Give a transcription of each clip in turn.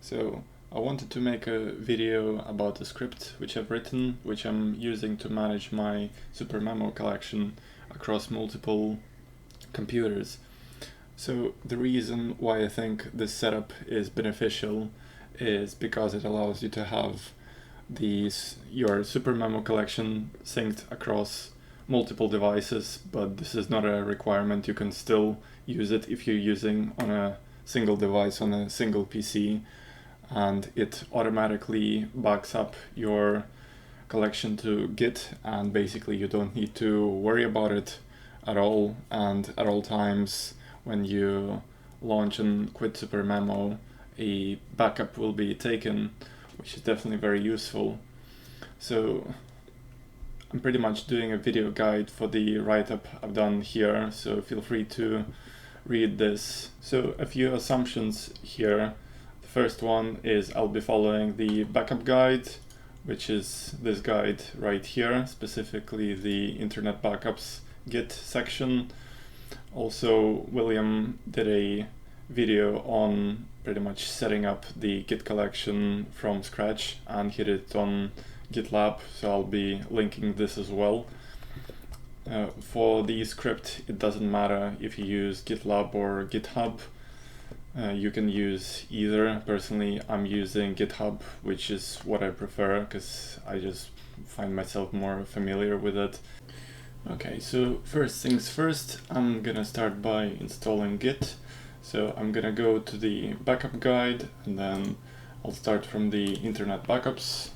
So I wanted to make a video about a script which I've written, which I'm using to manage my SuperMemo collection across multiple computers. So the reason why I think this setup is beneficial is because it allows you to have your SuperMemo collection synced across multiple devices, but this is not a requirement. You can still use it if you're using on a single device on a single PC, and it automatically backs up your collection to Git, and basically you don't need to worry about it at all, and at all times when you launch and quit SuperMemo, a backup will be taken, which is definitely very useful. So I'm pretty much doing a video guide for the write-up I've done here, so feel free to read this. So a few assumptions here. The first one is I'll be following the backup guide, which is this guide right here, specifically the Internet Backups Git section. Also, William did a video on pretty much setting up the Git collection from scratch, and he did it on GitLab, so I'll be linking this as well. For the script, it doesn't matter if you use GitLab or GitHub. You can use either. Personally, I'm using GitHub, which is what I prefer because I just find myself more familiar with it. Okay, so first things first, I'm gonna start by installing Git. So I'm gonna go to the backup guide, and then I'll start from the Internet Backups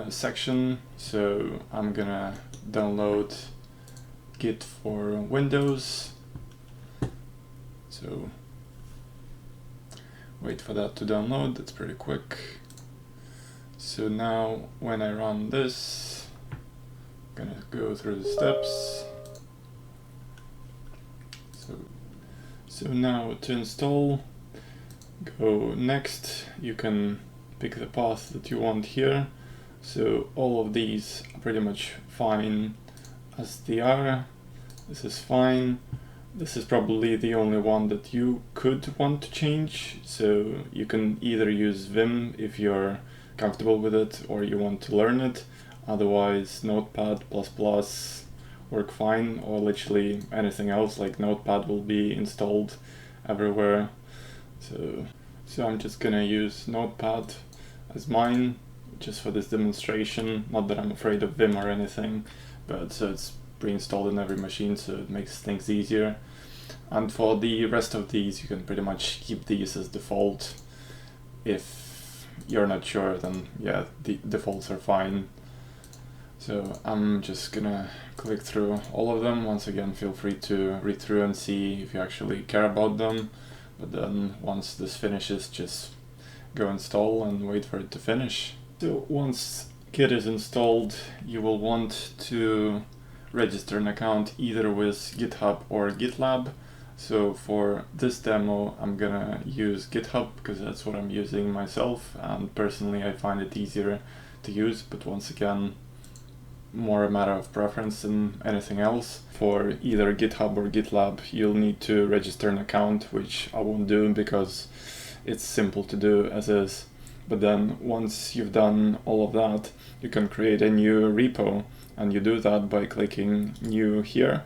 section. So I'm gonna download Git for Windows. So wait for that to download, that's pretty quick. So now when I run this, I'm gonna go through the steps. So now to install, go next. You can pick the path that you want here. So all of these are pretty much fine as they are. This is fine. This is probably the only one that you could want to change. So you can either use Vim if you're comfortable with it or you want to learn it. Otherwise, Notepad++ work fine, or literally anything else like Notepad will be installed everywhere. So I'm just gonna use Notepad as mine just for this demonstration. Not that I'm afraid of Vim or anything, but so it's pre-installed in every machine, so it makes things easier. And for the rest of these, you can pretty much keep these as default. If you're not sure, then yeah, the defaults are fine. So I'm just gonna click through all of them. Once again, feel free to read through and see if you actually care about them. But then once this finishes, just go install and wait for it to finish. So once Git is installed, you will want to register an account either with GitHub or GitLab. So for this demo, I'm gonna use GitHub because that's what I'm using myself, and personally I find it easier to use, but once again, more a matter of preference than anything else. For either GitHub or GitLab, you'll need to register an account, which I won't do because it's simple to do as is. But then once you've done all of that, you can create a new repo, and you do that by clicking New here.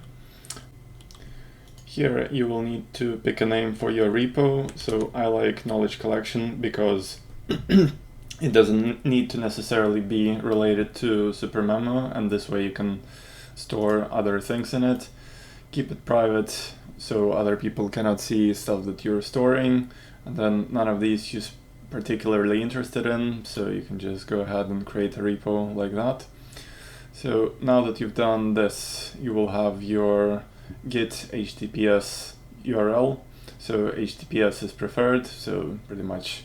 Here you will need to pick a name for your repo. So I like knowledge collection because it doesn't need to necessarily be related to SuperMemo, and this way you can store other things in it. Keep it private so other people cannot see stuff that you're storing, and then none of these you're particularly interested in, so you can just go ahead and create a repo like that. So now that you've done this, you will have your Git HTTPS URL. So HTTPS is preferred, so pretty much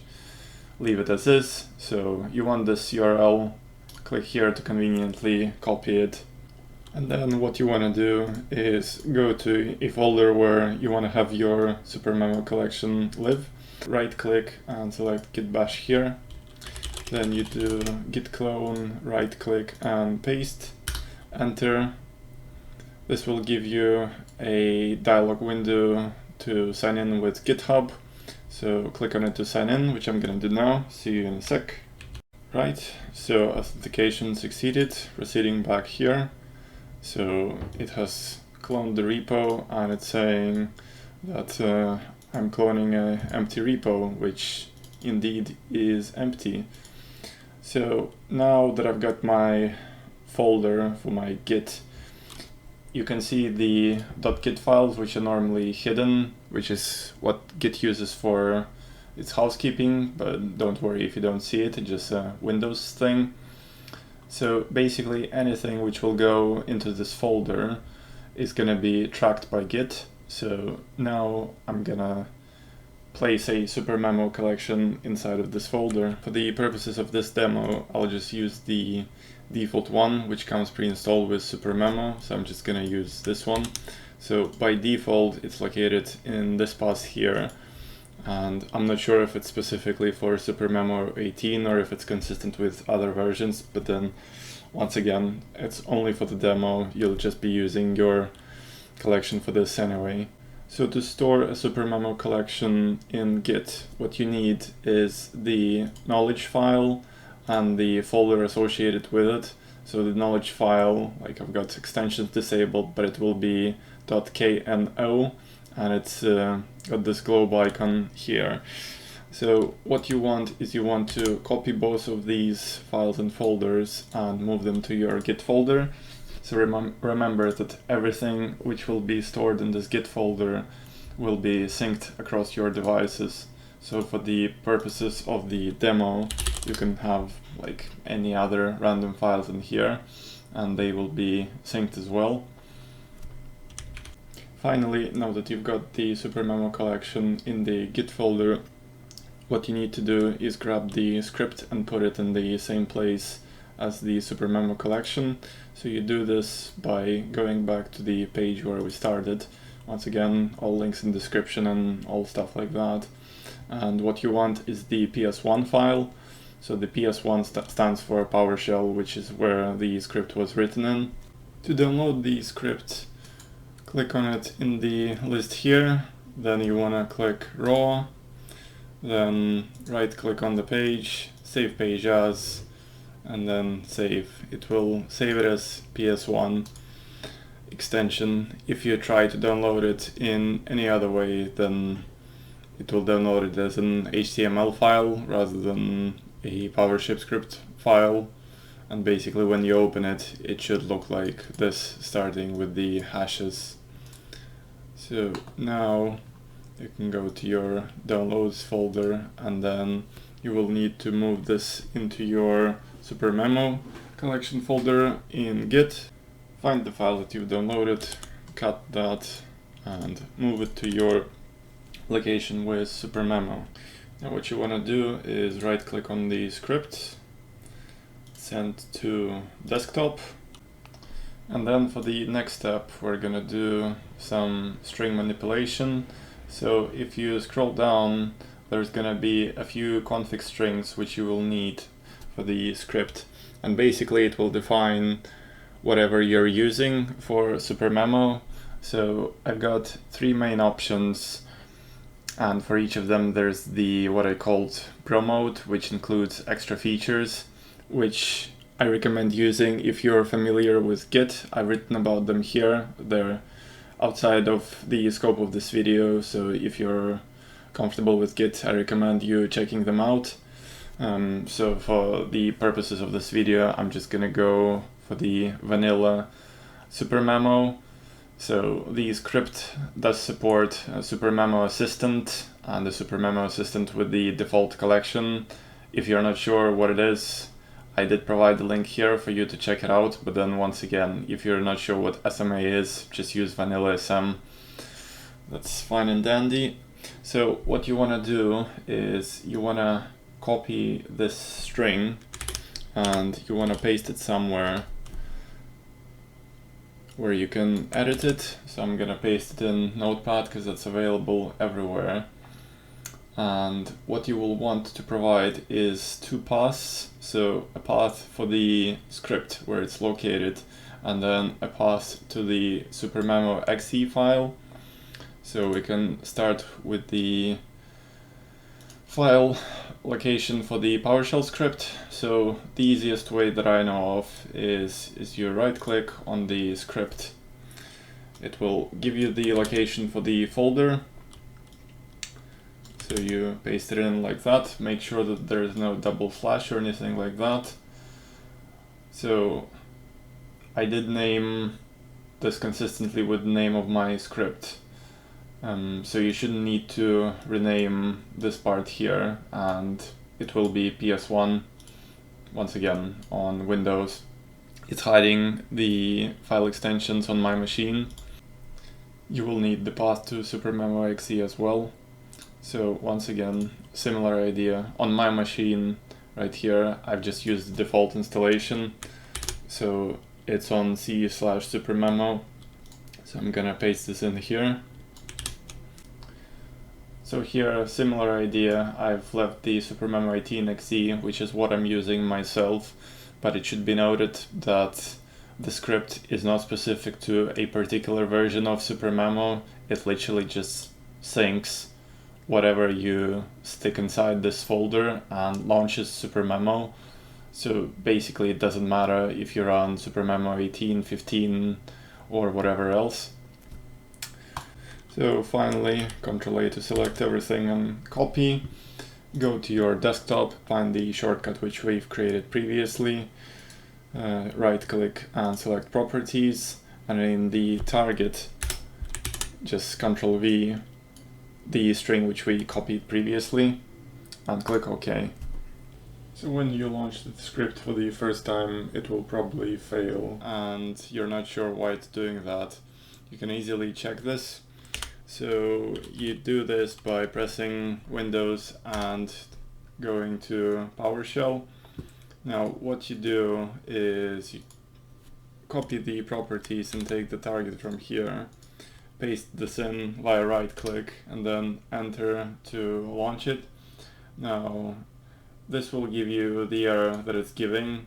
leave it as is. So you want this URL, click here to conveniently copy it. And then what you want to do is go to a folder where you want to have your SuperMemo collection live. Right click and select git bash here. Then you do git clone, right click and paste, enter. This will give you a dialog window to sign in with GitHub. So click on it to sign in, which I'm gonna do now. See you in a sec. Right, so authentication succeeded, proceeding back here. So it has cloned the repo and it's saying that I'm cloning an empty repo, which indeed is empty. So now that I've got my folder for my Git, you can see the .git files, which are normally hidden, which is what Git uses for its housekeeping, but don't worry if you don't see it, it's just a Windows thing. So basically anything which will go into this folder is gonna be tracked by Git. So now I'm gonna place a SuperMemo collection inside of this folder. For the purposes of this demo, I'll just use the default one, which comes pre-installed with SuperMemo. So I'm just gonna use this one. So by default, it's located in this path here. And I'm not sure if it's specifically for SuperMemo 18 or if it's consistent with other versions, but then once again, it's only for the demo. You'll just be using your collection for this anyway. So to store a SuperMemo collection in Git, what you need is the knowledge file and the folder associated with it. So the knowledge file, like I've got extensions disabled, but it will be .kno, and it's got this globe icon here. So what you want is you want to copy both of these files and folders and move them to your Git folder. So remember that everything which will be stored in this Git folder will be synced across your devices. So for the purposes of the demo, you can have like any other random files in here and they will be synced as well. Finally, now that you've got the SuperMemo collection in the Git folder, what you need to do is grab the script and put it in the same place as the SuperMemo collection. So you do this by going back to the page where we started. Once again, all links in the description and all stuff like that. And what you want is the PS1 file. So the PS1 stands for PowerShell, which is where the script was written in. To download the script, click on it in the list here. Then you want to click raw. Then right click on the page, save page as, and then save. It will save it as PS1 extension. If you try to download it in any other way, then it will download it as an HTML file rather than a PowerShell script file. And basically when you open it, it should look like this, starting with the hashes. So now you can go to your downloads folder and then you will need to move this into your SuperMemo collection folder in Git. Find the file that you've downloaded, cut that and move it to your location with SuperMemo. Now what you want to do is right click on the script, send to desktop, and then for the next step we're gonna do some string manipulation. So if you scroll down, there's gonna be a few config strings which you will need for the script, and basically it will define whatever you're using for SuperMemo. So I've got three main options, and for each of them there's the what I called Pro mode, which includes extra features, which I recommend using if you're familiar with Git. I've written about them here. They're outside of the scope of this video, so if you're comfortable with Git, I recommend you checking them out. So for the purposes of this video, I'm just gonna go for the vanilla SuperMemo. So the script does support a SuperMemo Assistant and the SuperMemo Assistant with the default collection. If you're not sure what it is, I did provide the link here for you to check it out, but then once again, if you're not sure what SMA is, just use vanilla SM. That's fine and dandy. So what you want to do is you want to copy this string and you want to paste it somewhere where you can edit it. So I'm gonna paste it in Notepad because that's available everywhere. And what you will want to provide is two paths. So a path for the script where it's located, and then a path to the SuperMemo exe file. So we can start with the file location for the PowerShell script. So the easiest way that I know of is you right click on the script. It will give you the location for the folder. So you paste it in like that. Make sure that there is no double slash or anything like that. So I did name this consistently with the name of my script. So you shouldn't need to rename this part here, and it will be PS1 once again on Windows. It's hiding the file extensions on my machine. You will need the path to SuperMemo exe as well. So once again, similar idea. On my machine right here, I've just used the default installation. So it's on C/SuperMemo. So I'm gonna paste this in here. So here, similar idea, I've left the SuperMemo 18 exe, which is what I'm using myself, but it should be noted that the script is not specific to a particular version of SuperMemo. It literally just syncs whatever you stick inside this folder and launches SuperMemo. So basically it doesn't matter if you're on SuperMemo 18, 15, or whatever else. So finally, Ctrl A to select everything and copy. Go to your desktop, find the shortcut which we've created previously. Right click and select properties, and in the target, just Ctrl V, the string which we copied previously, and click OK. So when you launch the script for the first time, it will probably fail, and you're not sure why it's doing that. You can easily check this. So you do this by pressing Windows and going to PowerShell. Now what you do is you copy the properties and take the target from here, paste this in via right click and then enter to launch it. Now this will give you the error that it's giving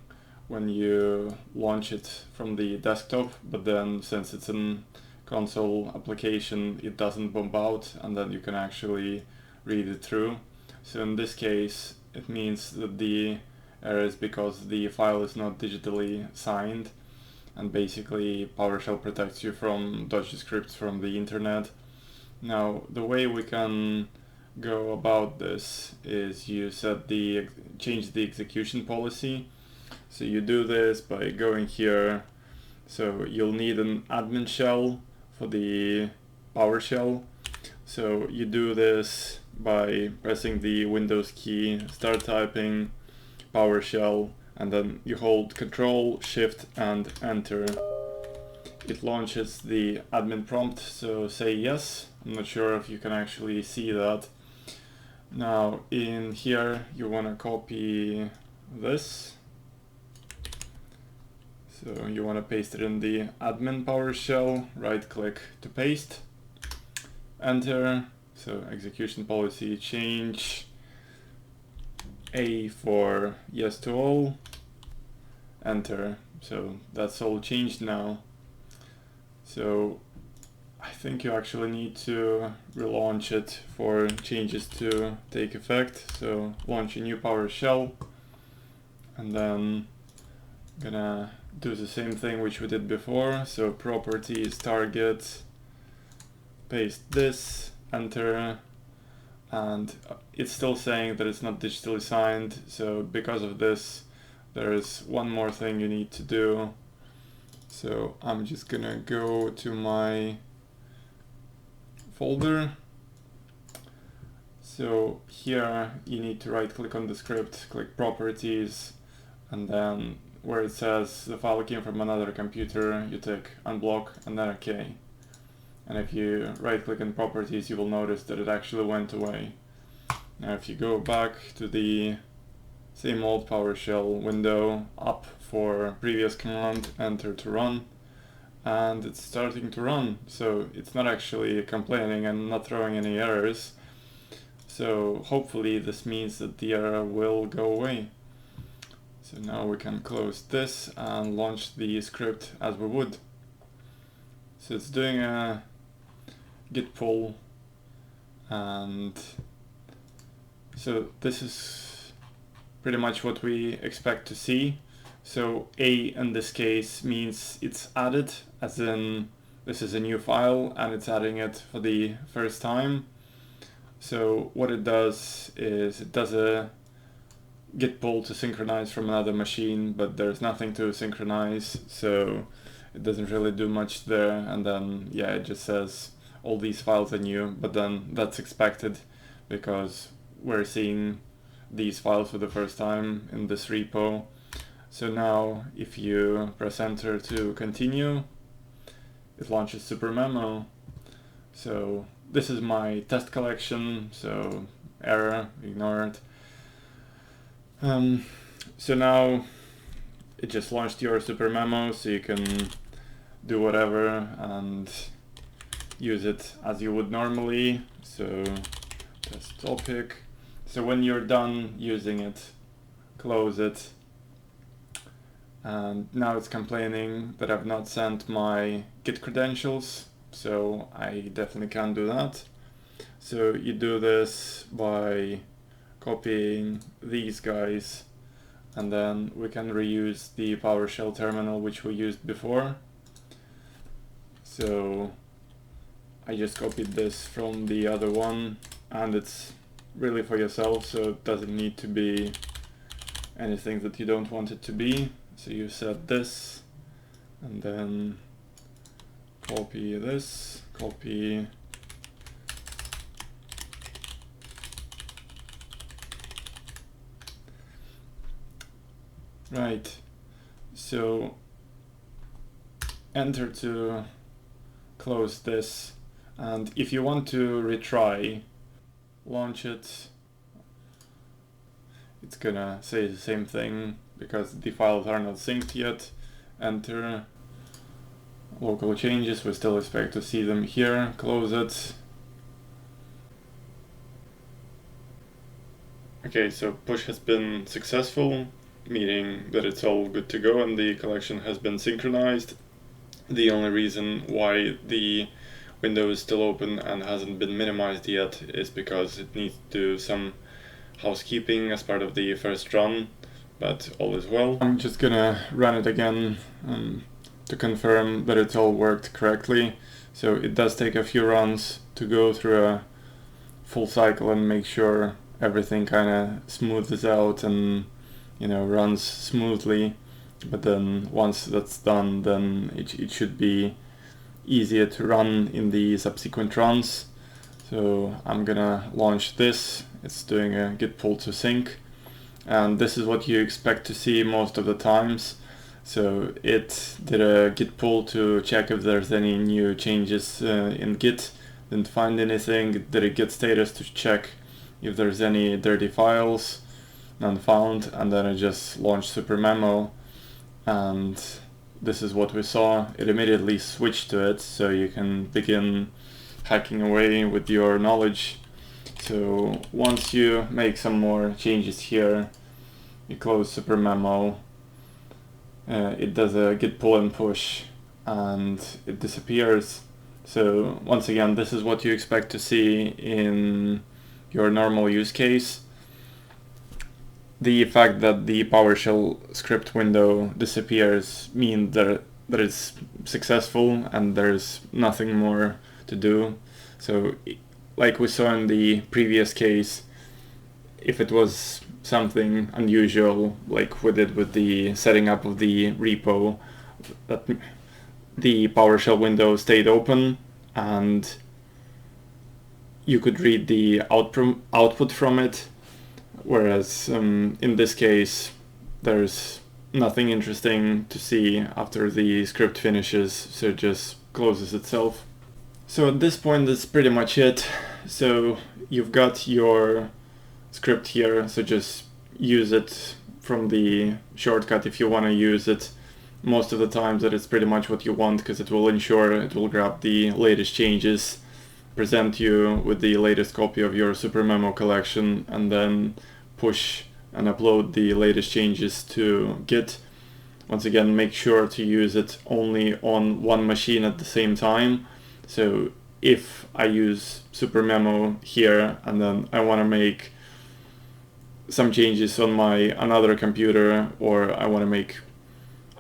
when you launch it from the desktop, but then since it's an console application, it doesn't bump out, and then you can actually read it through. So in this case, it means that the error is because the file is not digitally signed, and basically PowerShell protects you from dodgy scripts from the internet. Now the way we can go about this is you change the execution policy. So you do this by going here. So you'll need an admin shell for the PowerShell. So you do this by pressing the Windows key, start typing PowerShell, and then you hold Control, Shift, and Enter. It launches the admin prompt, so say yes. I'm not sure if you can actually see that. Now in here you want to copy this. So you want to paste it in the admin PowerShell, right click to paste, enter. So execution policy change, A for yes to all, enter. So that's all changed now. So I think you actually need to relaunch it for changes to take effect. So launch a new PowerShell, and then gonna do the same thing which we did before. So properties, target, paste this, enter, and it's still saying that it's not digitally signed. So because of this, there is one more thing you need to do. So I'm just gonna go to my folder. So here you need to right click on the script, click properties, and then where it says the file came from another computer, you tick unblock and then OK. And if you right click on properties, you will notice that it actually went away. Now if you go back to the same old PowerShell window, up for previous command, enter to run, and it's starting to run. So it's not actually complaining and not throwing any errors. So hopefully this means that the error will go away. So now we can close this and launch the script as we would. So it's doing a git pull, and So this is pretty much what we expect to see. So A in this case means it's added, as in this is a new file and it's adding it for the first time. So what it does is it does a git pull to synchronize from another machine, but there's nothing to synchronize, so it doesn't really do much there. And then yeah, it just says all these files are new, but then that's expected because we're seeing these files for the first time in this repo. So now if you press enter to continue, it launches SuperMemo. So this is my test collection, so error, ignore it. So now it just launched your SuperMemo, so you can do whatever and use it as you would normally. So test topic. So when you're done using it, close it. And now it's complaining that I've not sent my Git credentials, so I definitely can't do that. So you do this by copying these guys, and then we can reuse the PowerShell terminal which we used before. So I just copied this from the other one, and it's really for yourself, so it doesn't need to be anything that you don't want it to be. So you set this, and then copy this, copy right. So enter to close this, and if you want to retry, launch it. It's gonna say the same thing because the files are not synced yet. Enter local changes, we still expect to see them here. Close it. Okay, so push has been successful, meaning that it's all good to go and the collection has been synchronized. The only reason why the window is still open and hasn't been minimized yet is because it needs to do some housekeeping as part of the first run, but all is well. I'm just gonna run it again to confirm that it all worked correctly. So it does take a few runs to go through a full cycle and make sure everything kind of smooths out and, you know, runs smoothly. But then once that's done, then it should be easier to run in the subsequent runs. So I'm gonna launch this. It's doing a git pull to sync, and this is what you expect to see most of the times. So it did a git pull to check if there's any new changes in Git, didn't find anything. It did a git status to check if there's any dirty files, none found, and then it just launched SuperMemo, and this is what we saw. It immediately switched to it, so you can begin hacking away with your knowledge. So once you make some more changes here, you close SuperMemo, it does a git pull and push, and it disappears. So once again, this is what you expect to see in your normal use case. The fact that the PowerShell script window disappears means that it's successful and there's nothing more to do. So like we saw in the previous case, if it was something unusual, like we did with the setting up of the repo, that the PowerShell window stayed open and you could read the output from it, whereas in this case there's nothing interesting to see after the script finishes, so it just closes itself. So at this point that's pretty much it. So you've got your script here, so just use it from the shortcut if you want to use it. Most of the times that it's pretty much what you want, because it will ensure it will grab the latest changes, present you with the latest copy of your SuperMemo collection, and then push and upload the latest changes to Git. Once again, make sure to use it only on one machine at the same time. So if I use SuperMemo here and then I want to make some changes on my another computer, or I want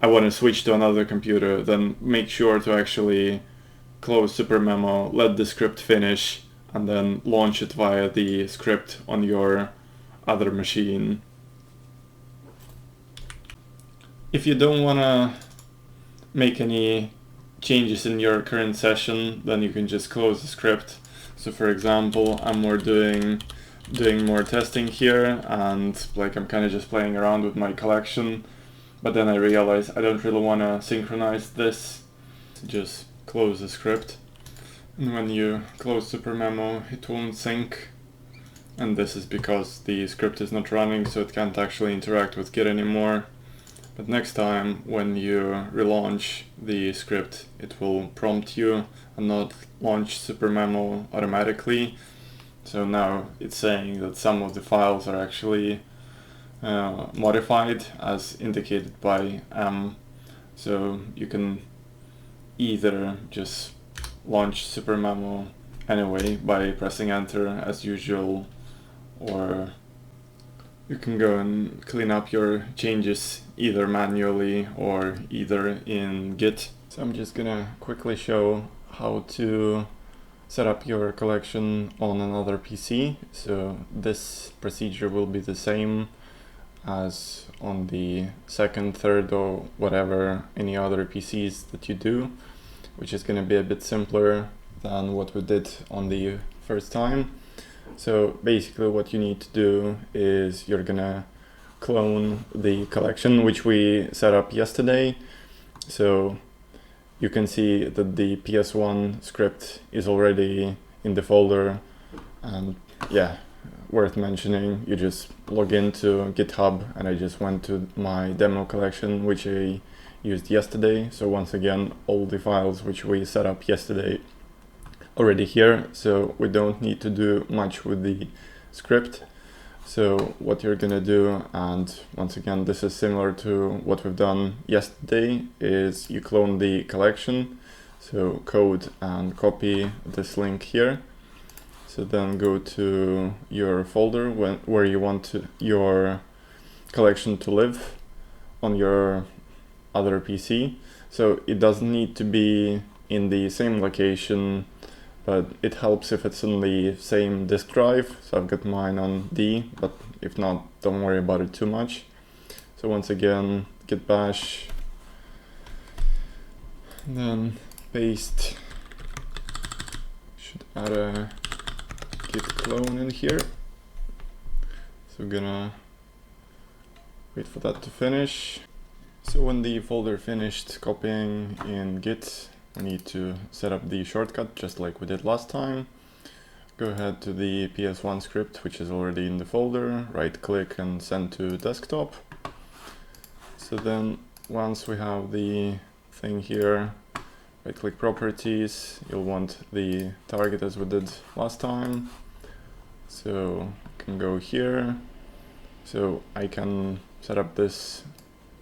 to switch to another computer, then make sure to actually close SuperMemo, let the script finish, and then launch it via the script on your other machine. If you don't want to make any changes in your current session, then you can just close the script. So for example, I'm doing more testing here, and like I'm kind of just playing around with my collection, but then I realize I don't really want to synchronize this. Just close the script, and when you close SuperMemo, it won't sync, and this is because the script is not running, so it can't actually interact with Git anymore. But next time when you relaunch the script, it will prompt you and not launch SuperMemo automatically. So now it's saying that some of the files are actually modified as indicated by M. So you can either just launch SuperMemo anyway by pressing enter as usual, or you can go and clean up your changes either manually or either in Git. So I'm just gonna quickly show how to set up your collection on another PC. So this procedure will be the same as on the second, third, or whatever any other PCs that you do, which is gonna be a bit simpler than what we did on the first time. So basically what you need to do is you're gonna clone the collection which we set up yesterday. So you can see that the PS1 script is already in the folder, and yeah, worth mentioning, you just log into GitHub, and I just went to my demo collection which I used yesterday. So once again, all the files which we set up yesterday already here, so we don't need to do much with the script. So what you're gonna do, and once again this is similar to what we've done yesterday, is you clone the collection, so code and copy this link here. So then go to your folder where you want your collection to live on your other PC. So it doesn't need to be in the same location, but it helps if it's on the same disk drive. So I've got mine on D, but if not, don't worry about it too much. So once again, git bash, then paste, should add a git clone in here. So we're gonna wait for that to finish. So when the folder finished copying in Git, we need to set up the shortcut just like we did last time. Go ahead to the PS1 script, which is already in the folder, right click and send to desktop. So then once we have the thing here, right click properties, you'll want the target as we did last time. So I can go here. So I can set up this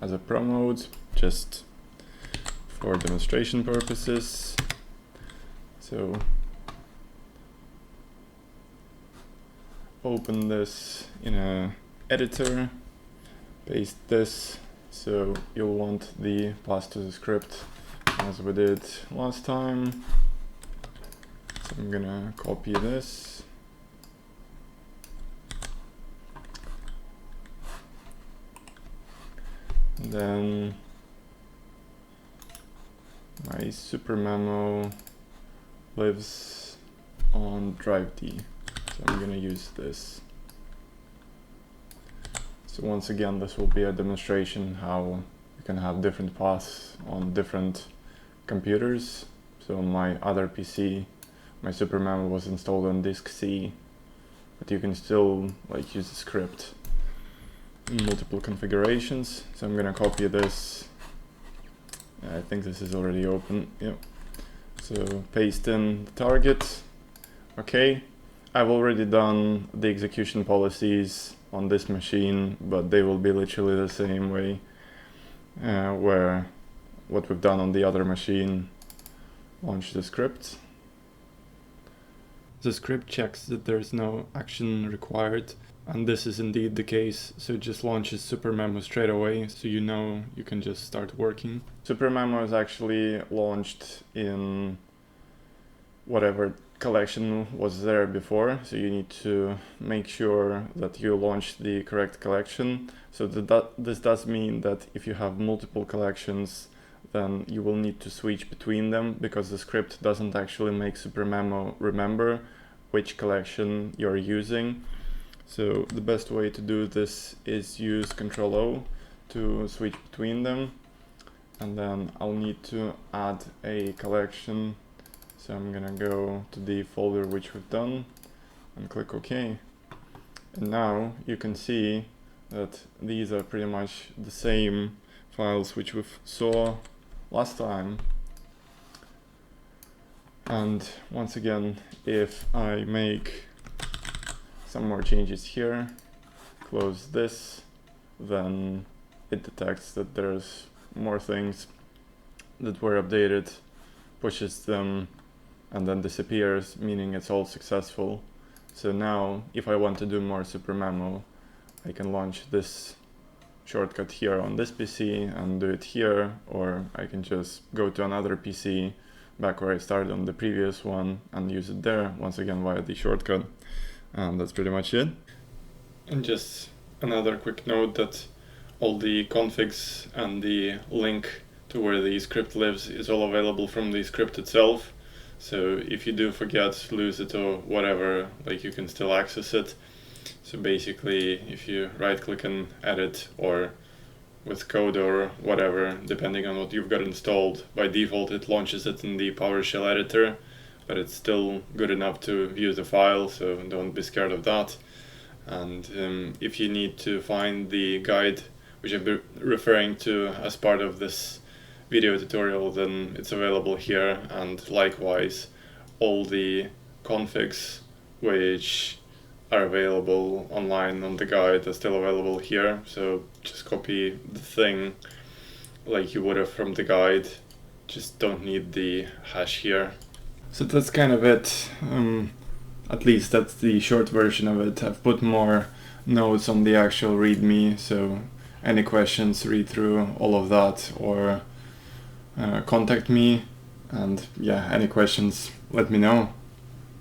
as a pro mode just for demonstration purposes. So open this in a editor, paste this, so you'll want the pass to the script as we did last time. So I'm gonna copy this, and then my SuperMemo lives on drive D, so I'm gonna use this. So once again, this will be a demonstration how you can have different paths on different computers. So on my other PC, my SuperMemo was installed on disk C, but you can still like use the script in multiple configurations. So I'm gonna copy this. I think this is already open. Yep. So paste in the target. Okay. I've already done the execution policies on this machine, but they will be literally the same way where what we've done on the other machine. Launch the script. The script checks that there's no action required And this is indeed the case, so it just launches SuperMemo straight away, so you know you can just start working. SuperMemo is actually launched in whatever collection was there before, so you need to make sure that you launch the correct collection. So this does mean that if you have multiple collections, then you will need to switch between them, because the script doesn't actually make SuperMemo remember which collection you're using. So the best way to do this is use Ctrl-O to switch between them. And then I'll need to add a collection. So I'm gonna go to the folder which we've done and click OK. And now you can see that these are pretty much the same files which we saw last time. And once again, if I make some more changes here, close this, then it detects that there's more things that were updated, pushes them, and then disappears, meaning it's all successful. So now, if I want to do more SuperMemo, I can launch this shortcut here on this PC and do it here, or I can just go to another PC back where I started on the previous one and use it there, once again via the shortcut. And that's pretty much it. And just another quick note that all the configs and the link to where the script lives is all available from the script itself. So if you do forget, lose it or whatever, like, you can still access it. So basically, if you right click and edit, or with code or whatever, depending on what you've got installed, by default it launches it in the PowerShell editor, but it's still good enough to view the file, so don't be scared of that. And if you need to find the guide which I've been referring to as part of this video tutorial, then it's available here, and likewise all the configs which are available online on the guide are still available here. So just copy the thing like you would have from the guide, just don't need the hash here. So that's kind of it. At least that's the short version of it. I've put more notes on the actual README, so any questions, read through all of that, or contact me, and yeah, any questions, let me know.